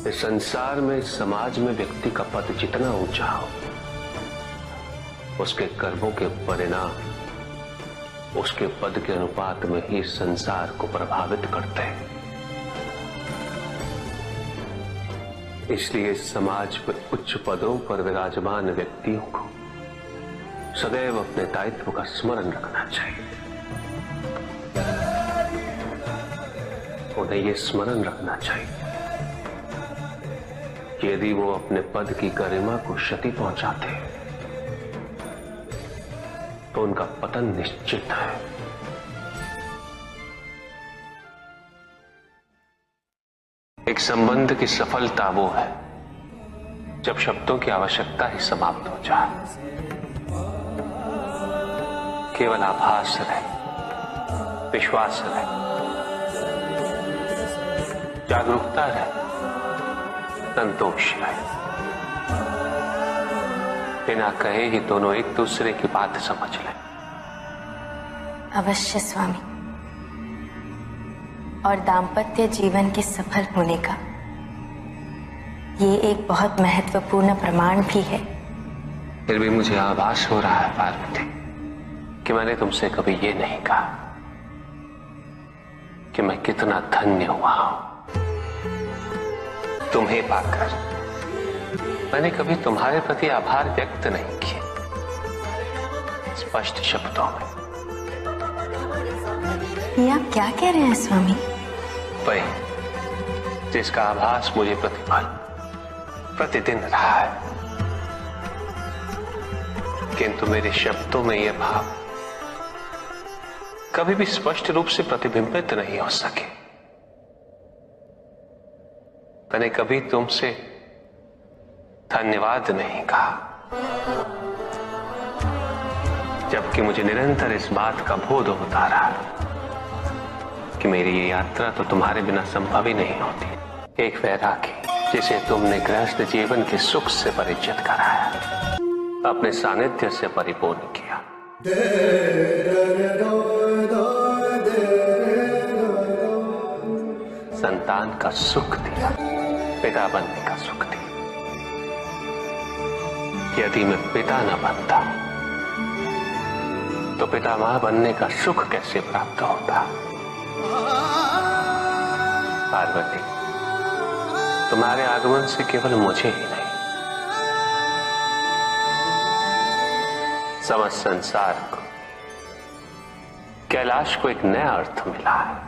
इस संसार में, समाज में व्यक्ति का पद जितना ऊंचा हो, उसके कर्मों के परिणाम उसके पद के अनुपात में ही संसार को प्रभावित करते हैं। इसलिए समाज में उच्च पदों पर विराजमान व्यक्तियों को सदैव अपने दायित्व का स्मरण रखना चाहिए। उन्हें यह स्मरण रखना चाहिए कि यदि वो अपने पद की गरिमा को क्षति पहुंचाते हैं तो उनका पतन निश्चित है। एक संबंध की सफलता वो है जब शब्दों की आवश्यकता ही समाप्त हो जाए, केवल आभास रहे, विश्वास रहे, जागरूकता रहे, संतोष रहे। बिना कहे ही दोनों एक दूसरे की बात समझ लें। अवश्य स्वामी। और दाम्पत्य जीवन के सफल होने का ये एक बहुत महत्वपूर्ण प्रमाण भी है। फिर भी मुझे आभास हो रहा है पार्वती कि मैंने तुमसे कभी ये नहीं कहा कि मैं कितना धन्य हुआ हूं तुम्हें पाकर। मैंने कभी तुम्हारे प्रति आभार व्यक्त नहीं किया स्पष्ट शब्दों में। ये आप क्या कह रहे हैं स्वामी? वही जिसका आभास मुझे प्रतिपल प्रतिदिन रहा है, किंतु मेरे शब्दों में यह भाव कभी भी स्पष्ट रूप से प्रतिबिंबित नहीं हो सके। मैंने कभी तुमसे धन्यवाद नहीं कहा, जबकि मुझे निरंतर इस बात का बोध होता रहा कि मेरी ये यात्रा तो तुम्हारे बिना संभव ही नहीं होती। एक वैरागी जिसे तुमने गृहस्थ जीवन के सुख से परिचित कराया, अपने सानिध्य से परिपूर्ण किया, संतान का सुख दिया, पिता बनने का सुख दिया। यदि मैं पिता न बनता तो पितामह बनने का सुख कैसे प्राप्त होता? पार्वती, तुम्हारे आगमन से केवल मुझे ही नहीं, समस्त संसार को, कैलाश को एक नया अर्थ मिला है।